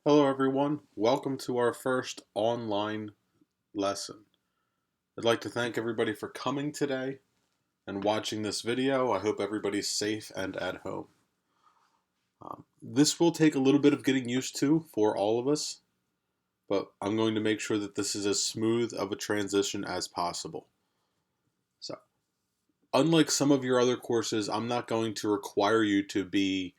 Hello everyone, welcome to our first online lesson. I'd like to thank everybody for coming today and watching this video. I hope everybody's safe and at home. This will take a little bit of getting used to for all of us, but I'm going to make sure that this is as smooth of a transition as possible. So, unlike some of your other courses, I'm not going to require you to be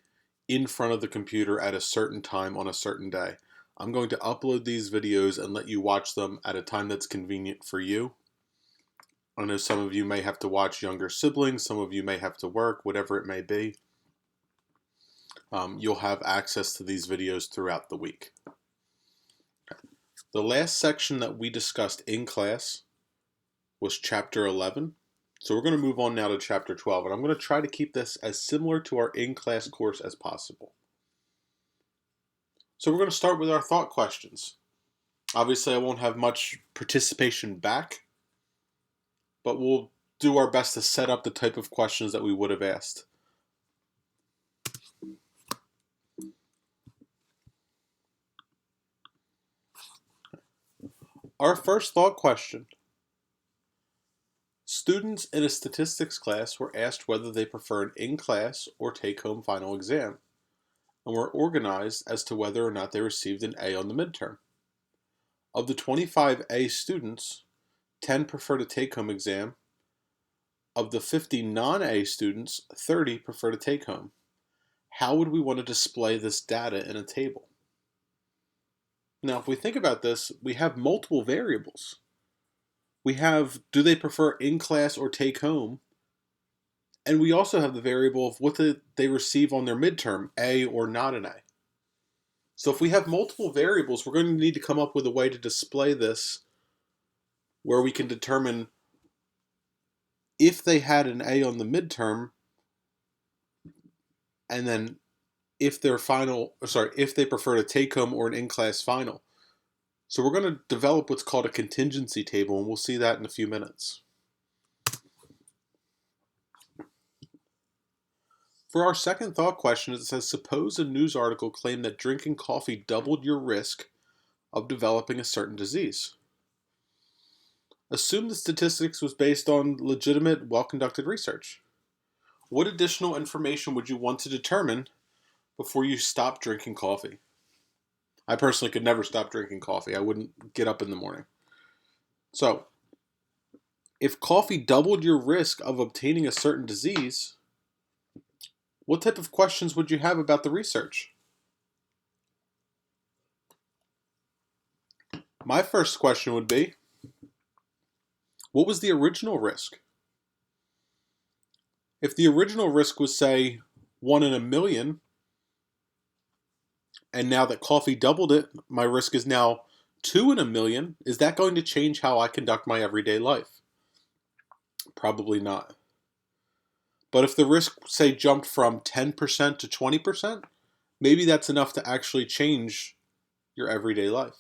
in front of the computer at a certain time on a certain day. I'm going to upload these videos and let you watch them at a time that's convenient for you. I know some of you may have to watch younger siblings, some of you may have to work, whatever it may be. You'll have access to these videos throughout the week. The last section that we discussed in class was chapter 11. So we're going to move on now to chapter 12, and I'm going to try to keep this as similar to our in-class course as possible. So we're going to start with our thought questions. Obviously, I won't have much participation back, but we'll do our best to set up the type of questions that we would have asked. Our first thought question. Students in a statistics class were asked whether they prefer an in-class or take-home final exam, and were organized as to whether or not they received an A on the midterm. Of the 25 A students, 10 preferred a take-home exam. Of the 50 non-A students, 30 prefer to take home. How would we want to display this data in a table? Now, if we think about this, we have multiple variables. We have, do they prefer in-class or take home? And we also have the variable of what did they receive on their midterm, A or not an A. So if we have multiple variables, we're going to need to come up with a way to display this where we can determine if they had an A on the midterm, and then if they prefer to take home or an in-class final. So we're going to develop what's called a contingency table, and we'll see that in a few minutes. For our second thought question, it says, suppose a news article claimed that drinking coffee doubled your risk of developing a certain disease. Assume the statistics was based on legitimate, well-conducted research. What additional information would you want to determine before you stop drinking coffee? I personally could never stop drinking coffee. I wouldn't get up in the morning. So, if coffee doubled your risk of obtaining a certain disease, what type of questions would you have about the research? My first question would be, what was the original risk? If the original risk was, say, 1 in a million, and now that coffee doubled it, my risk is now 2 in a million, is that going to change how I conduct my everyday life? Probably not. But if the risk, say, jumped from 10% to 20%, maybe that's enough to actually change your everyday life.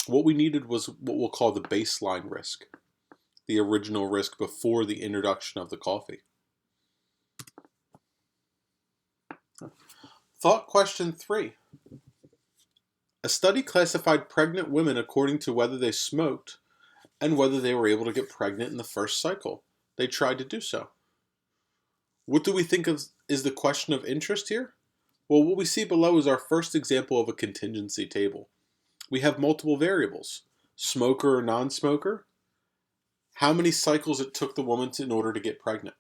What we needed was what we'll call the baseline risk, the original risk before the introduction of the coffee. Thought question 3. A study classified pregnant women according to whether they smoked and whether they were able to get pregnant in the first cycle. They tried to do so. What do we think of is the question of interest here? Well, what we see below is our first example of a contingency table. We have multiple variables: smoker or non-smoker, how many cycles it took the woman in order to get pregnant.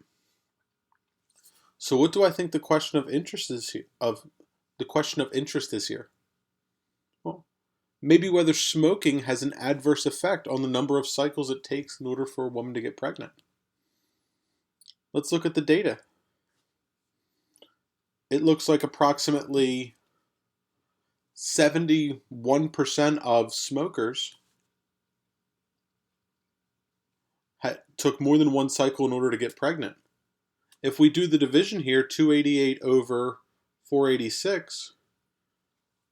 So what do I think the question of interest is here? Well, maybe whether smoking has an adverse effect on the number of cycles it takes in order for a woman to get pregnant. Let's look at the data. It looks like approximately 71% of smokers took more than one cycle in order to get pregnant. If we do the division here, 288 over 486,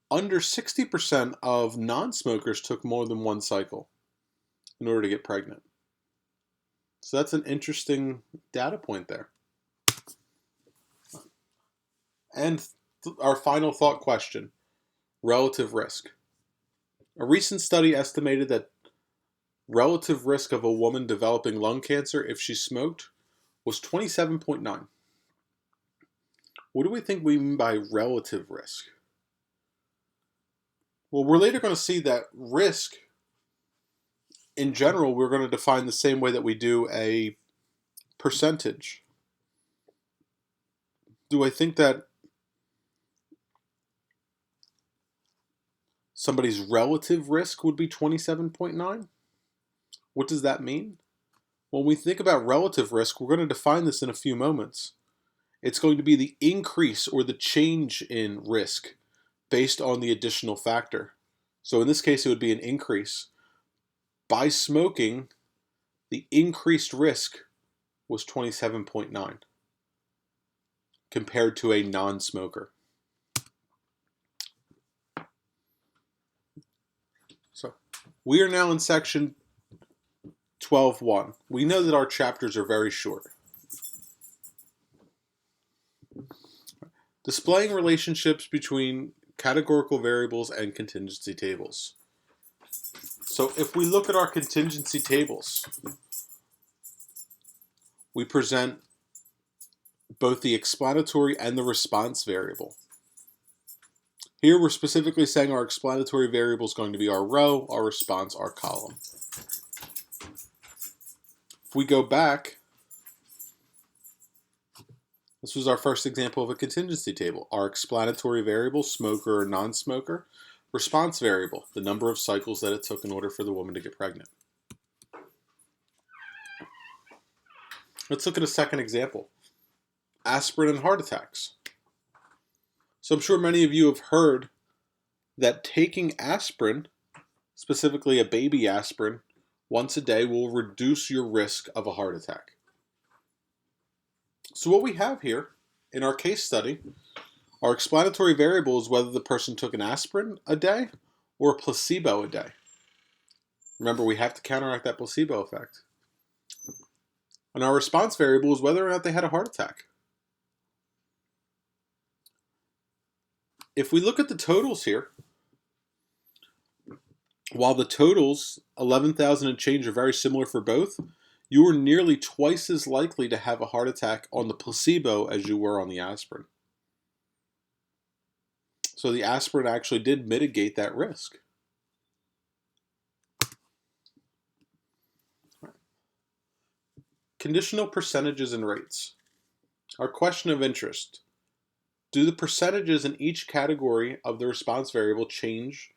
under 60% of non-smokers took more than one cycle in order to get pregnant. So that's an interesting data point there. And our final thought question. Relative risk. A recent study estimated that relative risk of a woman developing lung cancer if she smoked was 27.9. What do we think we mean by relative risk? Well, we're later going to see that risk, in general, we're going to define the same way that we do a percentage. Do I think that somebody's relative risk would be 27.9? What does that mean? When we think about relative risk, we're going to define this in a few moments. It's going to be the increase or the change in risk based on the additional factor. So in this case, it would be an increase. By smoking, the increased risk was 27.9 compared to a non-smoker. So we are now in section 12.1. We know that our chapters are very short. Displaying relationships between categorical variables and contingency tables. So if we look at our contingency tables, we present both the explanatory and the response variable. Here we're specifically saying our explanatory variable is going to be our row, our response, our column. If we go back, this was our first example of a contingency table. Our explanatory variable, smoker or non-smoker. Response variable, the number of cycles that it took in order for the woman to get pregnant. Let's look at a second example. Aspirin and heart attacks. So I'm sure many of you have heard that taking aspirin, specifically a baby aspirin, once a day will reduce your risk of a heart attack. So what we have here in our case study, our explanatory variable is whether the person took an aspirin a day or a placebo a day. Remember, we have to counteract that placebo effect. And our response variable is whether or not they had a heart attack. If we look at the totals here, while the totals, 11,000 and change, are very similar for both, you are nearly twice as likely to have a heart attack on the placebo as you were on the aspirin. So the aspirin actually did mitigate that risk. Conditional percentages and rates. Our question of interest. Do the percentages in each category of the response variable change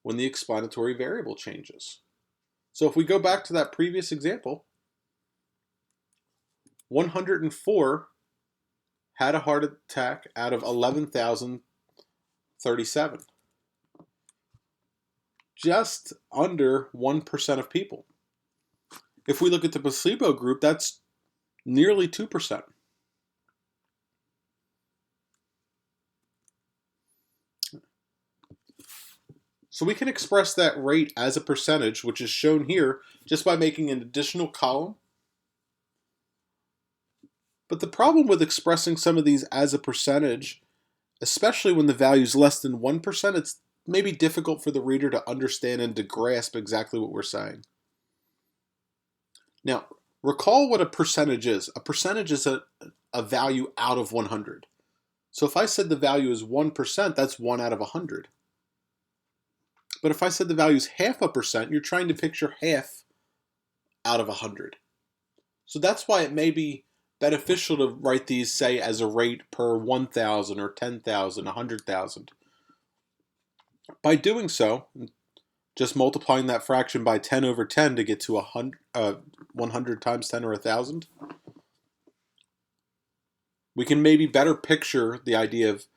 when the explanatory variable changes? So if we go back to that previous example, 104 had a heart attack out of 11,037. Just under 1% of people. If we look at the placebo group, that's nearly 2%. So we can express that rate as a percentage, which is shown here, just by making an additional column. But the problem with expressing some of these as a percentage, especially when the value is less than 1%, it's maybe difficult for the reader to understand and to grasp exactly what we're saying. Now, recall what a percentage is. A percentage is a value out of 100. So if I said the value is 1%, that's 1 out of 100. But if I said the value is 0.5%, you're trying to picture half out of 100. So that's why it may be beneficial to write these, say, as a rate per 1,000 or 10,000, 100,000. By doing so, just multiplying that fraction by 10 over 10 to get to 100 times 10 or 1,000, we can maybe better picture the idea of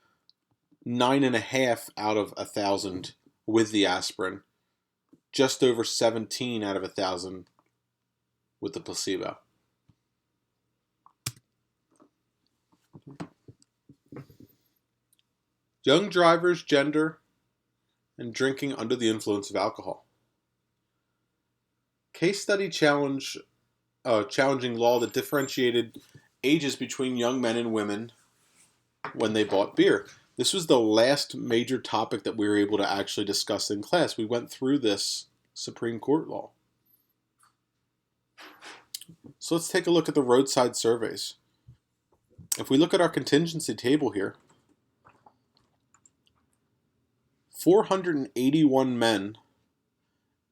9.5 out of 1,000 with the aspirin, just over 17 out of 1,000 with the placebo. Young drivers, gender, and drinking under the influence of alcohol. Case study challenging law that differentiated ages between young men and women when they bought beer. This was the last major topic that we were able to actually discuss in class. We went through this Supreme Court law. So let's take a look at the roadside surveys. If we look at our contingency table here, 481 men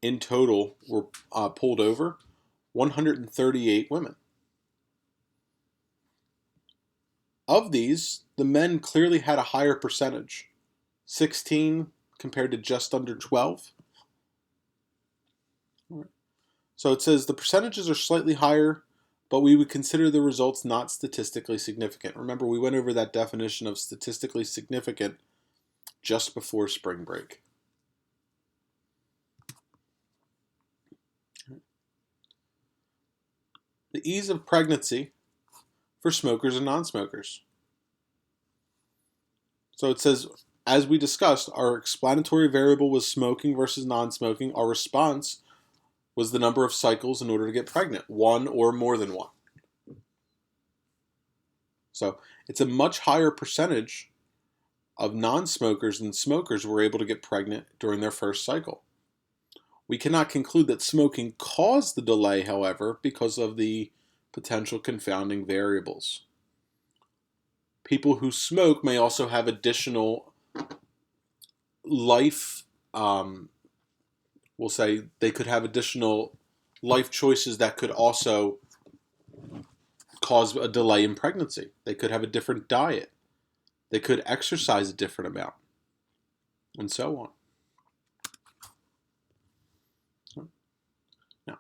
in total were pulled over, 138 women. Of these, the men clearly had a higher percentage, 16 compared to just under 12. So it says the percentages are slightly higher, but we would consider the results not statistically significant. Remember, we went over that definition of statistically significant just before spring break. The ease of pregnancy for smokers and non-smokers. So it says, as we discussed, our explanatory variable was smoking versus non-smoking. Our response was the number of cycles in order to get pregnant, one or more than one. So it's a much higher percentage of non-smokers than smokers were able to get pregnant during their first cycle. We cannot conclude that smoking caused the delay, however, because of the potential confounding variables. People who smoke may also have additional life, we'll say they could have additional life choices that could also cause a delay in pregnancy. They could have a different diet. They could exercise a different amount, and so on. Now,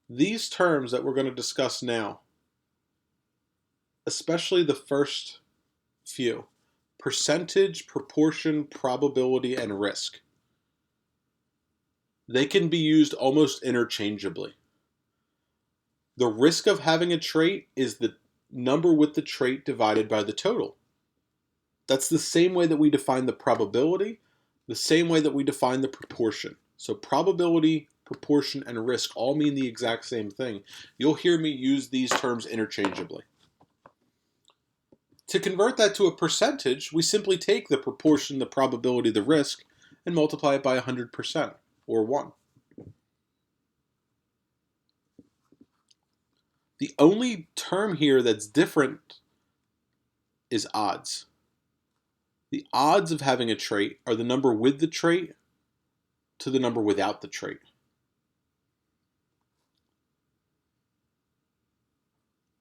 these terms that we're going to discuss now, especially the first few, percentage, proportion, probability, and risk, they can be used almost interchangeably. The risk of having a trait is the number with the trait divided by the total. That's the same way that we define the probability, the same way that we define the proportion. So probability, proportion, and risk all mean the exact same thing. You'll hear me use these terms interchangeably. To convert that to a percentage, we simply take the proportion, the probability, the risk, and multiply it by 100%, or 1. The only term here that's different is odds. The odds of having a trait are the number with the trait to the number without the trait.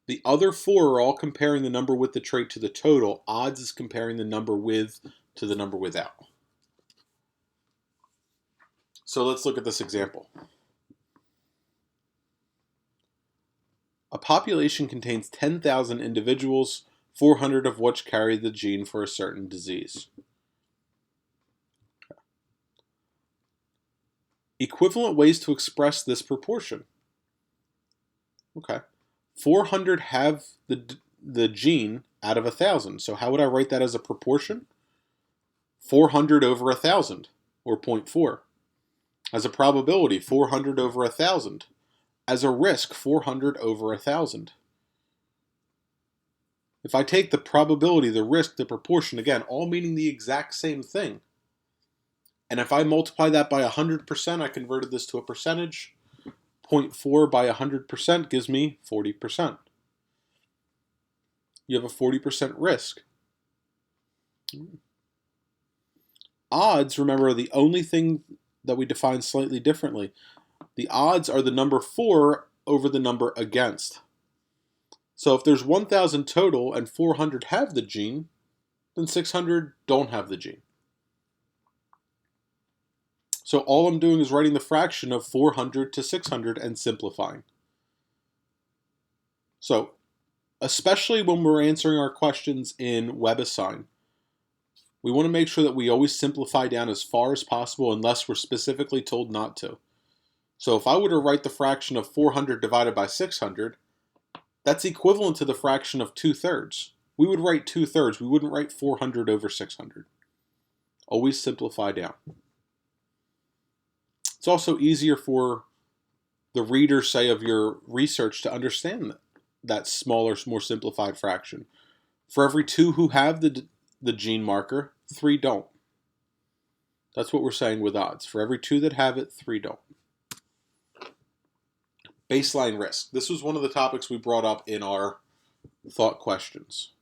The other four are all comparing the number with the trait to the total. Odds is comparing the number with to the number without. So let's look at this example. A population contains 10,000 individuals, 400 of which carry the gene for a certain disease. Equivalent ways to express this proportion. Okay. 400 have the gene out of 1,000. So how would I write that as a proportion? 400 over 1,000, or 0.4. As a probability, 400 over 1,000. As a risk, 400 over 1,000. If I take the probability, the risk, the proportion, again, all meaning the exact same thing, and if I multiply that by 100%, I converted this to a percentage. 0.4 by 100% gives me 40%. You have a 40% risk. Odds, remember, are the only thing that we define slightly differently. The odds are the number 4 over the number against. So if there's 1,000 total and 400 have the gene, then 600 don't have the gene. So all I'm doing is writing the fraction of 400 to 600 and simplifying. So, especially when we're answering our questions in WebAssign, we want to make sure that we always simplify down as far as possible unless we're specifically told not to. So if I were to write the fraction of 400 divided by 600, that's equivalent to the fraction of 2/3. We would write 2/3. We wouldn't write 400 over 600. Always simplify down. It's also easier for the reader, say, of your research to understand that smaller, more simplified fraction. For every 2 who have the gene marker, 3 don't. That's what we're saying with odds. For every 2 that have it, 3 don't. Baseline risk. This was one of the topics we brought up in our thought questions.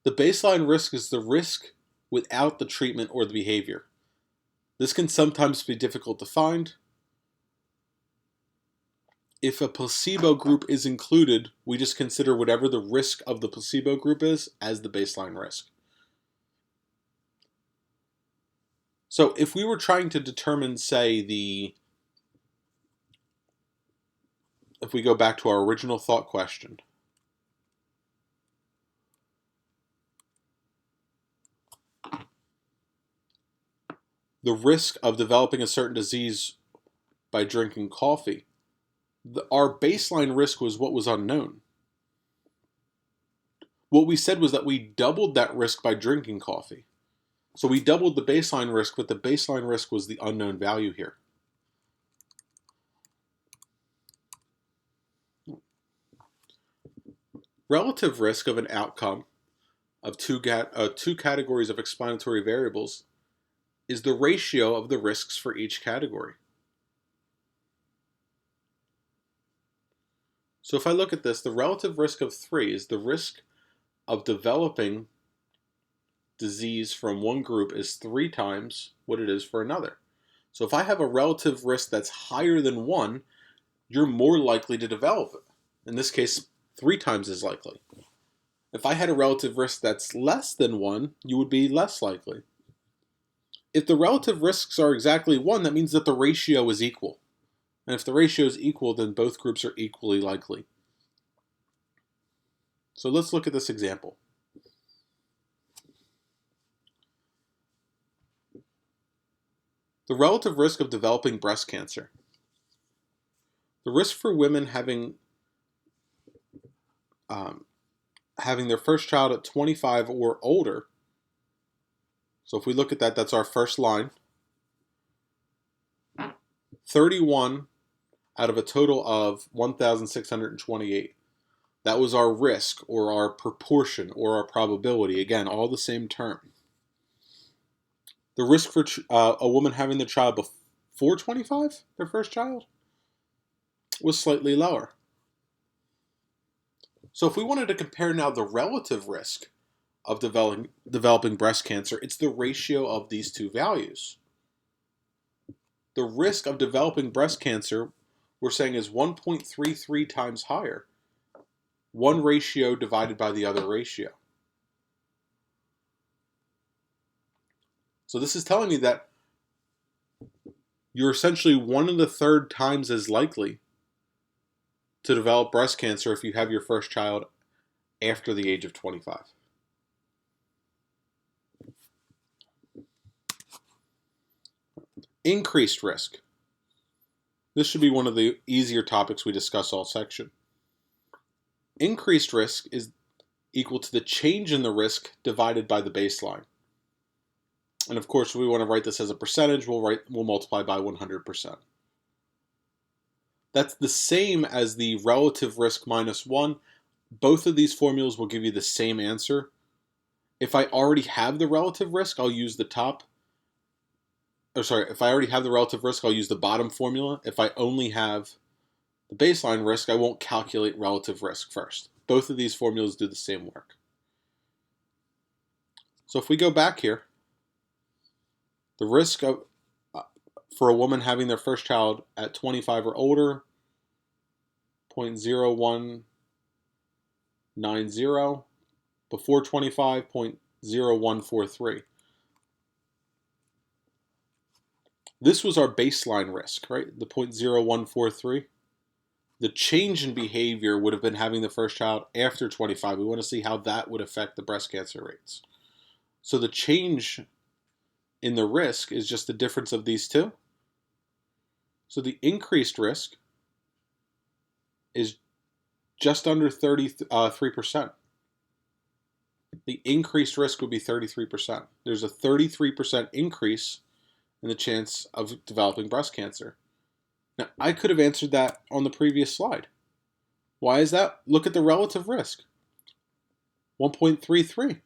The baseline risk is the risk without the treatment or the behavior. This can sometimes be difficult to find. If a placebo group is included, we just consider whatever the risk of the placebo group is as the baseline risk. So if we were trying to determine, say, if we go back to our original thought question, the risk of developing a certain disease by drinking coffee, our baseline risk was what was unknown. What we said was that we doubled that risk by drinking coffee. So we doubled the baseline risk, but the baseline risk was the unknown value here. Relative risk of an outcome of two categories of explanatory variables is the ratio of the risks for each category. So if I look at this, the relative risk of 3 is the risk of developing disease from one group is 3 times what it is for another. So if I have a relative risk that's higher than 1, you're more likely to develop it. In this case, 3 times as likely. If I had a relative risk that's less than 1, you would be less likely. If the relative risks are exactly 1, that means that the ratio is equal. And if the ratio is equal, then both groups are equally likely. So let's look at this example. The relative risk of developing breast cancer. The risk for women having their first child at 25 or older. So if we look at that, that's our first line. 31 out of a total of 1,628. That was our risk, or our proportion, or our probability. Again, all the same term. The risk for a woman having their child before 25, their first child, was slightly lower. So if we wanted to compare now the relative risk of developing breast cancer, it's the ratio of these two values. The risk of developing breast cancer, we're saying, is 1.33 times higher. One ratio divided by the other ratio. So this is telling me that you're essentially 1 1/3 times as likely to develop breast cancer if you have your first child after the age of 25. Increased risk. This should be one of the easier topics we discuss all section. Increased risk is equal to the change in the risk divided by the baseline. And of course, if we want to write this as a percentage, we'll multiply by 100%. That's the same as the relative risk minus 1. Both of these formulas will give you the same answer. If I already have the relative risk, I'll use the top. If I already have the relative risk, I'll use the bottom formula. If I only have the baseline risk, I won't calculate relative risk first. Both of these formulas do the same work. So if we go back here, the risk of for a woman having their first child at 25 or older, 0.0190, before 25, 0.0143. This was our baseline risk, right? The 0.0143. The change in behavior would have been having the first child after 25. We want to see how that would affect the breast cancer rates. So the change in the risk is just the difference of these two. So the increased risk is just under 33%. The increased risk would be 33%. There's a 33% increase in the chance of developing breast cancer. Now, I could have answered that on the previous slide. Why is that? Look at the relative risk. 1.33.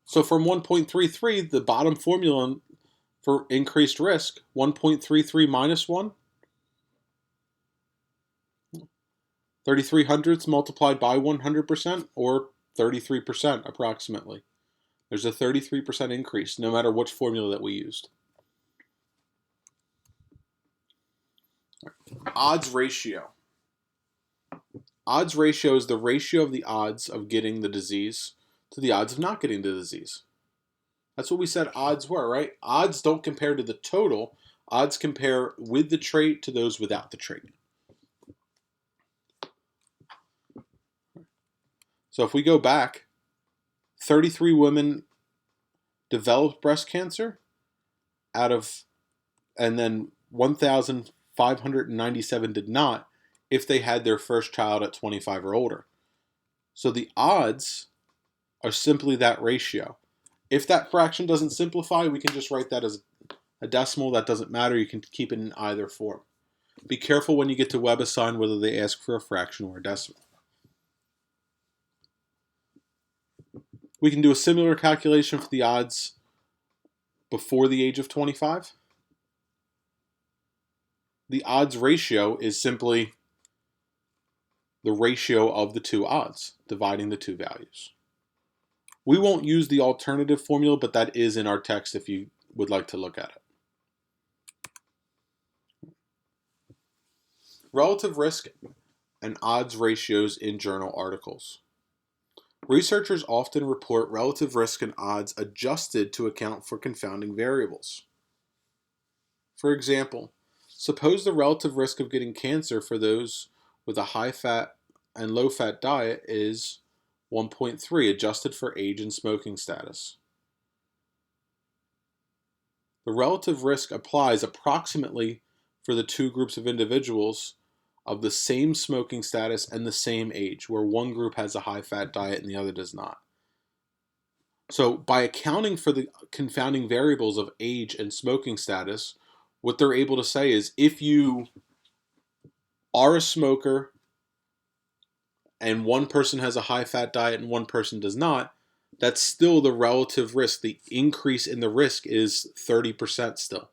So from 1.33, the bottom formula for increased risk, 1.33 minus 1, 33 hundredths multiplied by 100%, or 33% approximately. There's a 33% increase no matter which formula that we used. Odds ratio. Odds ratio is the ratio of the odds of getting the disease to the odds of not getting the disease. That's what we said odds were, right? Odds don't compare to the total. Odds compare with the trait to those without the trait. So if we go back, 33 women developed breast cancer and then 1,597 did not if they had their first child at 25 or older. So the odds are simply that ratio. If that fraction doesn't simplify, we can just write that as a decimal. That doesn't matter. You can keep it in either form. Be careful when you get to WebAssign whether they ask for a fraction or a decimal. We can do a similar calculation for the odds before the age of 25. The odds ratio is simply the ratio of the two odds, dividing the two values. We won't use the alternative formula, but that is in our text if you would like to look at it. Relative risk and odds ratios in journal articles. Researchers often report relative risk and odds adjusted to account for confounding variables. For example, suppose the relative risk of getting cancer for those with a high-fat and low-fat diet is 1.3, adjusted for age and smoking status. The relative risk applies approximately for the two groups of individuals of the same smoking status and the same age, where one group has a high-fat diet and the other does not. So by accounting for the confounding variables of age and smoking status, what they're able to say is if you are a smoker and one person has a high-fat diet and one person does not, that's still the relative risk. The increase in the risk is 30% still.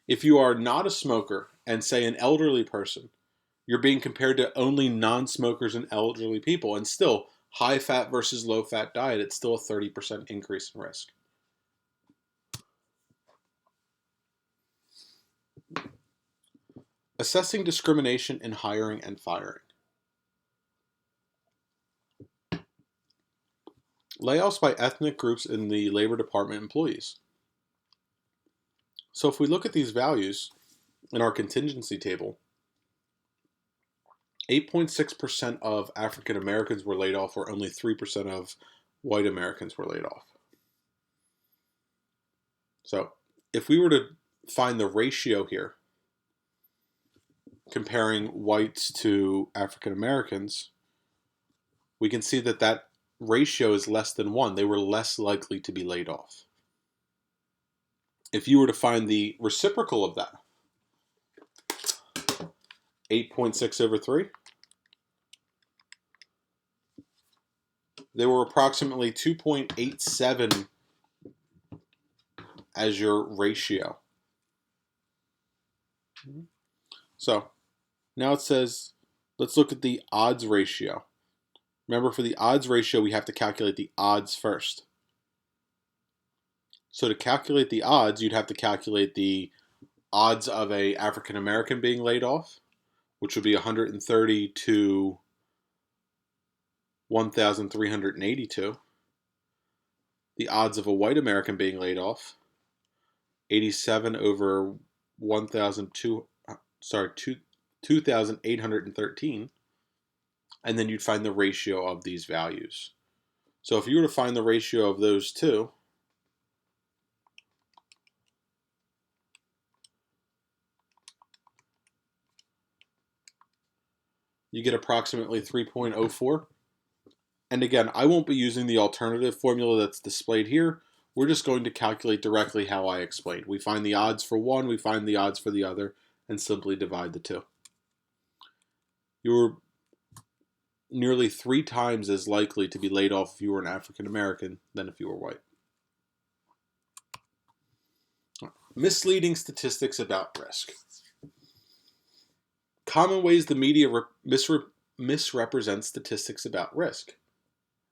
If you are not a smoker and say an elderly person, you're being compared to only non-smokers and elderly people, and still high-fat versus low-fat diet, it's still a 30% increase in risk. Assessing discrimination in hiring and firing. Layoffs by ethnic groups in the Labor Department employees. So if we look at these values in our contingency table, 8.6% of African Americans were laid off, where only 3% of white Americans were laid off. So if we were to find the ratio here, comparing whites to African Americans, we can see that that ratio is less than 1. They were less likely to be laid off. If you were to find the reciprocal of that, 8.6 over 3, they were approximately 2.87 as your ratio. So now it says, let's look at the odds ratio. Remember, for the odds ratio, we have to calculate the odds first. So to calculate the odds, you'd have to calculate the odds of a African American being laid off, which would be 130 to 1,382. The odds of a white American being laid off, 87 over 2,813. And then you'd find the ratio of these values. So if you were to find the ratio of those two, you get approximately 3.04. And again, I won't be using the alternative formula that's displayed here. We're just going to calculate directly how I explained. We find the odds for one, we find the odds for the other, and simply divide the two. Your nearly 3 times as likely to be laid off if you were an African American than if you were white. Misleading statistics about risk. Common ways the media misrepresents statistics about risk.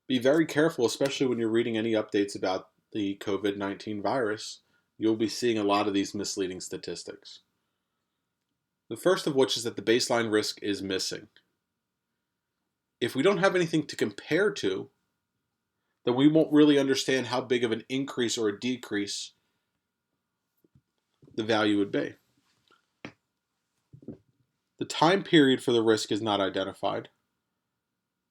Be very careful, especially when you're reading any updates about the COVID-19 virus. You'll be seeing a lot of these misleading statistics. The first of which is that the baseline risk is missing. If we don't have anything to compare to, then we won't really understand how big of an increase or a decrease the value would be. The time period for the risk is not identified,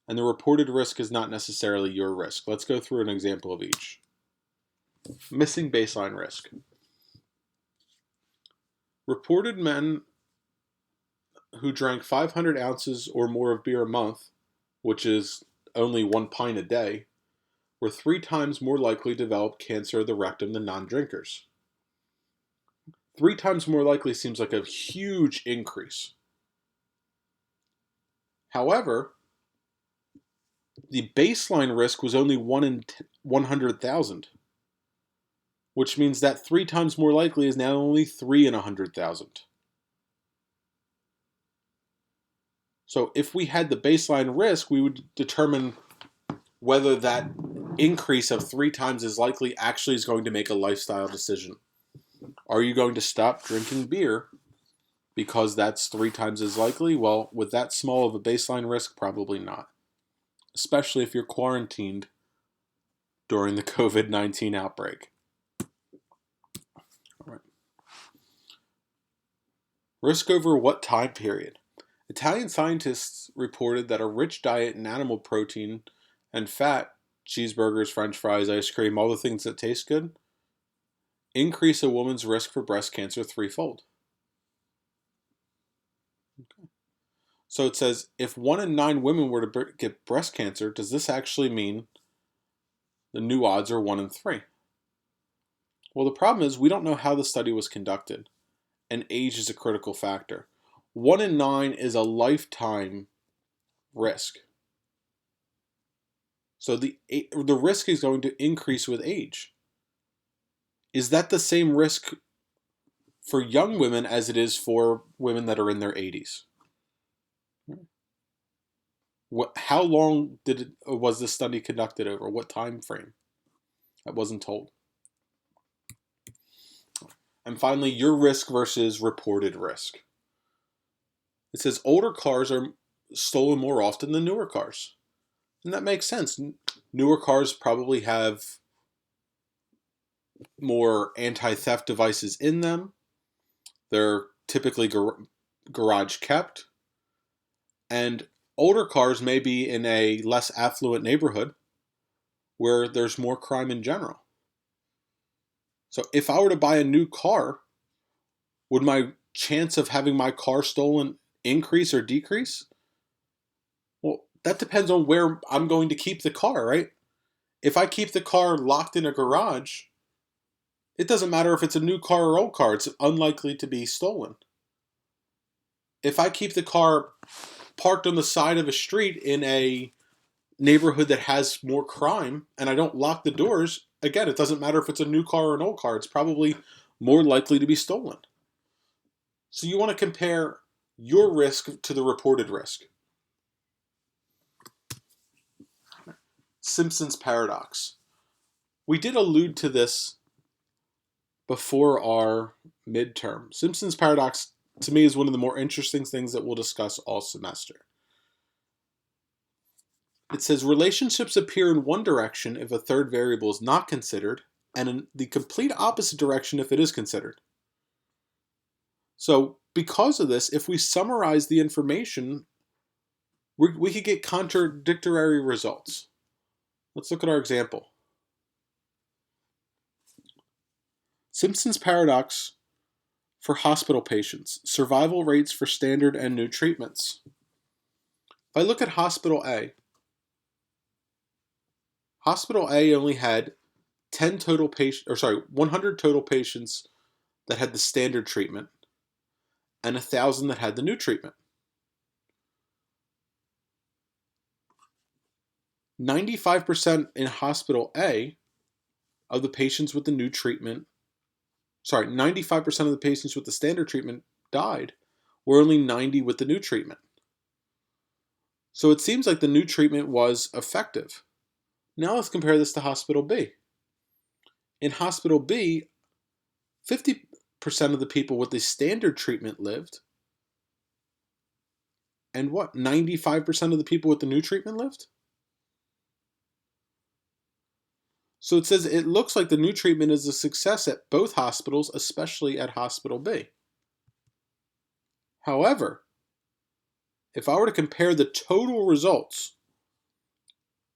and the reported risk is not necessarily your risk. Let's go through an example of each. Missing baseline risk. Reported men who drank 500 ounces or more of beer a month, which is only 1 pint a day, were 3 times more likely to develop cancer of the rectum than non-drinkers. 3 times more likely seems like a huge increase. However, the baseline risk was only 1 in 100,000, which means that 3 times more likely is now only 3 in 100,000. So if we had the baseline risk, we would determine whether that increase of 3 times as likely actually is going to make a lifestyle decision. Are you going to stop drinking beer because that's 3 times as likely? Well, with that small of a baseline risk, probably not. Especially if you're quarantined during the COVID-19 outbreak. All right. Risk over what time period? Italian scientists reported that a rich diet in animal protein and fat, cheeseburgers, french fries, ice cream, all the things that taste good, increase a woman's risk for breast cancer 3-fold. Okay. So it says, if 1 in 9 women were to get breast cancer, does this actually mean the new odds are 1 in 3? Well, the problem is we don't know how the study was conducted, and age is a critical factor. 1 in 9 is a lifetime risk. So the risk is going to increase with age. Is that the same risk for young women as it is for women that are in their 80s? How long was this study conducted over? What time frame? I wasn't told. And finally, your risk versus reported risk. It says older cars are stolen more often than newer cars. And that makes sense. Newer cars probably have more anti-theft devices in them. They're typically garage kept. And older cars may be in a less affluent neighborhood where there's more crime in general. So if I were to buy a new car, would my chance of having my car stolen increase or decrease? Well, that depends on where I'm going to keep the car, right? If I keep the car locked in a garage, it doesn't matter if it's a new car or old car, it's unlikely to be stolen. If I keep the car parked on the side of a street in a neighborhood that has more crime and I don't lock the doors, again, it doesn't matter if it's a new car or an old car, it's probably more likely to be stolen. So you want to compare your risk to the reported risk. Simpson's paradox. We did allude to this before our midterm. Simpson's paradox, to me, is one of the more interesting things that we'll discuss all semester. It says relationships appear in one direction if a third variable is not considered, and in the complete opposite direction if it is considered. So because of this, if we summarize the information, we could get contradictory results. Let's look at our example. Simpson's paradox for hospital patients, survival rates for standard and new treatments. If I look at Hospital A only had 100 total patients that had the standard treatment and 1,000 that had the new treatment. 95% in hospital A of the patients with the new treatment, 95% of the patients with the standard treatment died, where only 90 with the new treatment. So it seems like the new treatment was effective. Now let's compare this to hospital B. In hospital B, 50% of the people with the standard treatment lived, and 95% of the people with the new treatment lived? So it says it looks like the new treatment is a success at both hospitals, especially at hospital B. However, if I were to compare the total results,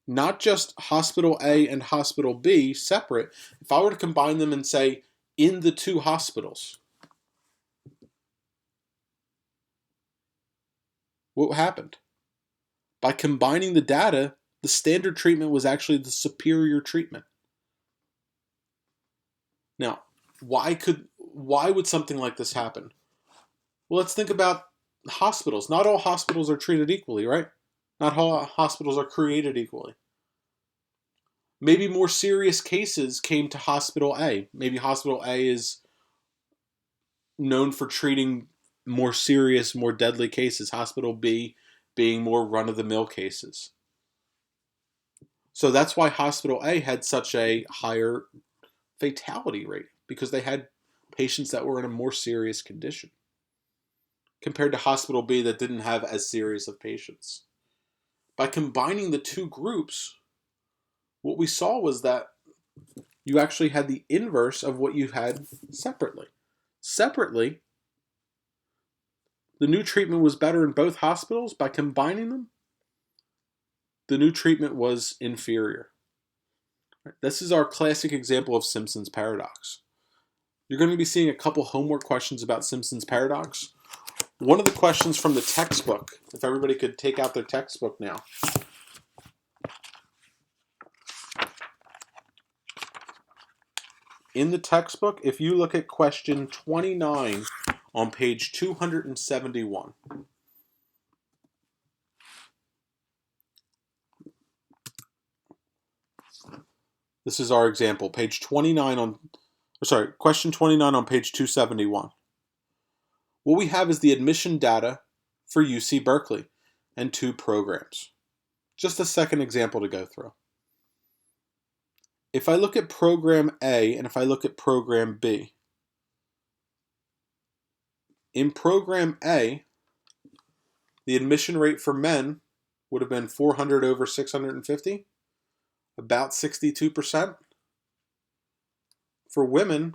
not just hospital A and hospital B separate, if I were to combine them and say, in the two hospitals, what happened? By combining the data, the standard treatment was actually the superior treatment. Now, why would something like this happen? Well, let's think about hospitals. Not all hospitals are treated equally, right? Not all hospitals are created equally. Maybe more serious cases came to hospital A. Maybe hospital A is known for treating more serious, more deadly cases. Hospital B being more run-of-the-mill cases. So that's why hospital A had such a higher fatality rate, because they had patients that were in a more serious condition compared to hospital B that didn't have as serious of patients. By combining the two groups, what we saw was that you actually had the inverse of what you had separately. Separately, the new treatment was better in both hospitals. By combining them, the new treatment was inferior. This is our classic example of Simpson's paradox. You're going to be seeing a couple homework questions about Simpson's paradox. One of the questions from the textbook, if everybody could take out their textbook now. In the textbook, if you look at question 29 on page 271. This is our example, page 29 on, question 29 on page 271. What we have is the admission data for UC Berkeley and two programs. Just a second example to go through. If I look at program A and if I look at program B, in program A, the admission rate for men would have been 400 over 650, about 62%. For women,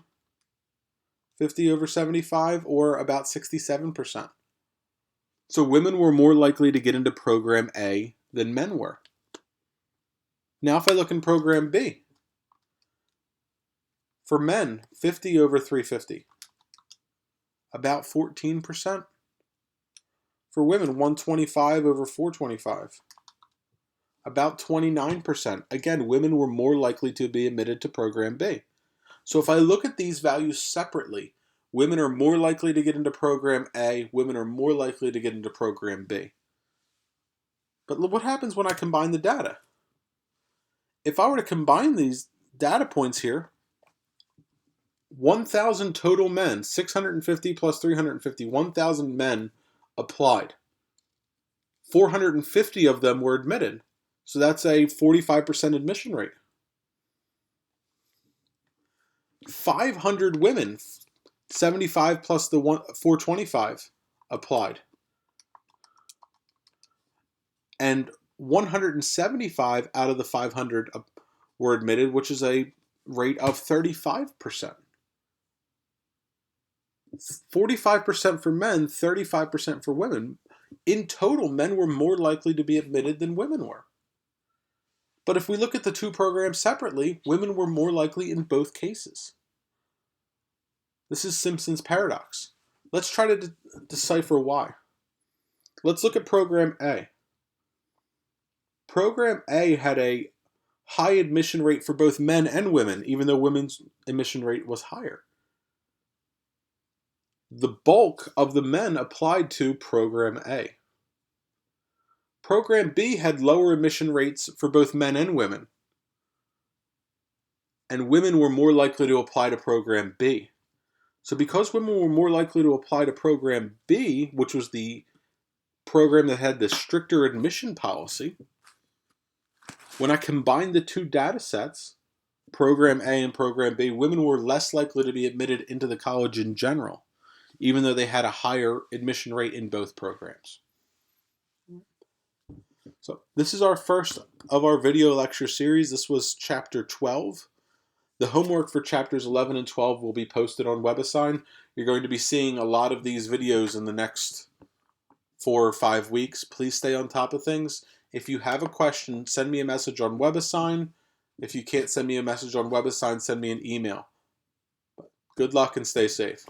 50 over 75, or about 67%. So women were more likely to get into program A than men were. Now if I look in program B, for men, 50 over 350, about 14%. For women, 125 over 425, about 29%. Again, women were more likely to be admitted to program B. So if I look at these values separately, women are more likely to get into program A, women are more likely to get into program B. But look what happens when I combine the data. If I were to combine these data points here, 1,000 total men, 650 plus 350, 1,000 men applied. 450 of them were admitted. So that's a 45% admission rate. 500 women, 75 plus the 425, applied. And 175 out of the 500 were admitted, which is a rate of 35%. 45% for men, 35% for women. In total, men were more likely to be admitted than women were. But if we look at the two programs separately, women were more likely in both cases. This is Simpson's paradox. Let's try to decipher why. Let's look at program A. Program A had a high admission rate for both men and women, even though women's admission rate was higher. The bulk of the men applied to program A. Program B had lower admission rates for both men and women. And women were more likely to apply to Program B. So because women were more likely to apply to Program B, which was the program that had the stricter admission policy, when I combined the two data sets, Program A and Program B, women were less likely to be admitted into the college in general, even though they had a higher admission rate in both programs. So this is our first of our video lecture series. This was Chapter 12. The homework for Chapters 11 and 12 will be posted on WebAssign. You're going to be seeing a lot of these videos in the next 4 or 5 weeks. Please stay on top of things. If you have a question, send me a message on WebAssign. If you can't send me a message on WebAssign, send me an email. Good luck and stay safe.